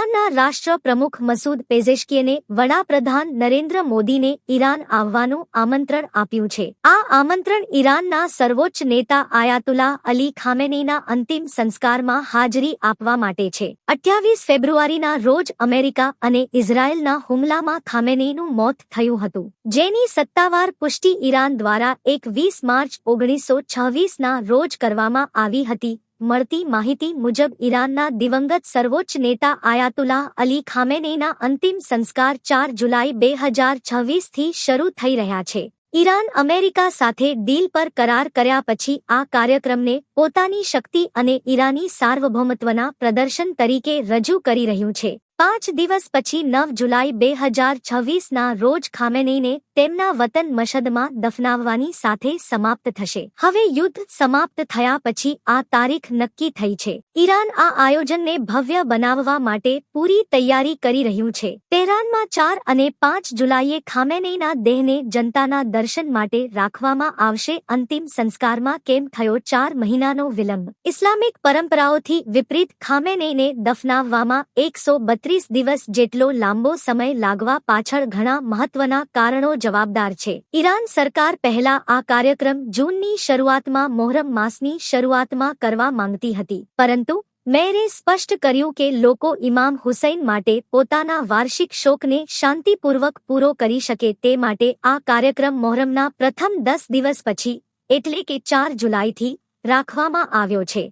ઈરાનના રાષ્ટ્ર પ્રમુખ મસૂદ પેઝેશ્કિયને વડાપ્રધાન નરેન્દ્ર મોદીને ઈરાન આવવાનું આમંત્રણ આપ્યું છે. આ આમંત્રણ ઈરાનના સર્વોચ્ચ નેતા આયાતુલ્લાહ અલી ખામેનીના અંતિમ સંસ્કારમાં હાજરી આપવા માટે છે. 28 ફેબ્રુઆરીના રોજ અમેરિકા અને ઇઝરાયેલના હુમલામાં ખામેનીનું મોત થયું હતું, જેની સત્તાવાર પુષ્ટિ ઈરાન દ્વારા 21 માર્ચ 1926ના રોજ કરવામાં આવી હતી. મળતી માહિતી મુજબ ઈરાનના દિવંગત સર્વોચ્ચ નેતા આયાતુલ્લાહ અલી ખામેનીના અંતિમ સંસ્કાર 4 જુલાઈ 2026થી શરૂ થઈ રહ્યા છે. ઈરાન અમેરિકા સાથે ડીલ પર કરાર કર્યા પછી આ કાર્યક્રમને પોતાની શક્તિ અને ઈરાની સાર્વભૌમત્વના પ્રદર્શન તરીકે રજૂ કરી રહ્યું છે. 5 દિવસ પછી 9 જુલાઈ 2026ના રોજ ખામેનીને તેમના વતન મશદમાં દફનાવવાની સાથે સમાપ્ત થશે. હવે યુદ્ધ સમાપ્ત થયા પછી આ તારીખ નક્કી થઈ છે. ઈરાન આ આયોજનને ભવ્ય બનાવવા માટે પૂરી તૈયારી કરી રહ્યું છે. તેહરાનમાં 4 અને 5 જુલાઈએ ખામેનીના દેહને જનતાના દર્શન માટે રાખવામાં આવશે. અંતિમ સંસ્કારમાં કેમ થયો 4 મહિનાનો વિલંબ? ઇસ્લામિક પરંપરાઓથી વિપરીત ખામેનીને દફનાવવામાં 132 દિવસ જેટલો લાંબો સમય લાગવા પાછળ ઘણા મહત્વના કારણો જવાબદાર છે. ઈરાન સરકાર પહેલા આ કાર્યક્રમ જૂનની શરૂઆતમાં મોહરમ માસની શરૂઆતમાં કરવા માંગતી હતી, પરંતુ મેયરે સ્પષ્ટ કર્યું કે લોકો ઇમામ હુસૈન માટે પોતાના વાર્ષિક શોકને શાંતિપૂર્વક પૂરો કરી શકે તે માટે આ કાર્યક્રમ મોહરમના પ્રથમ 10 દિવસ પછી એટલે કે 4 જુલાઈથી રાખવામાં આવ્યો છે.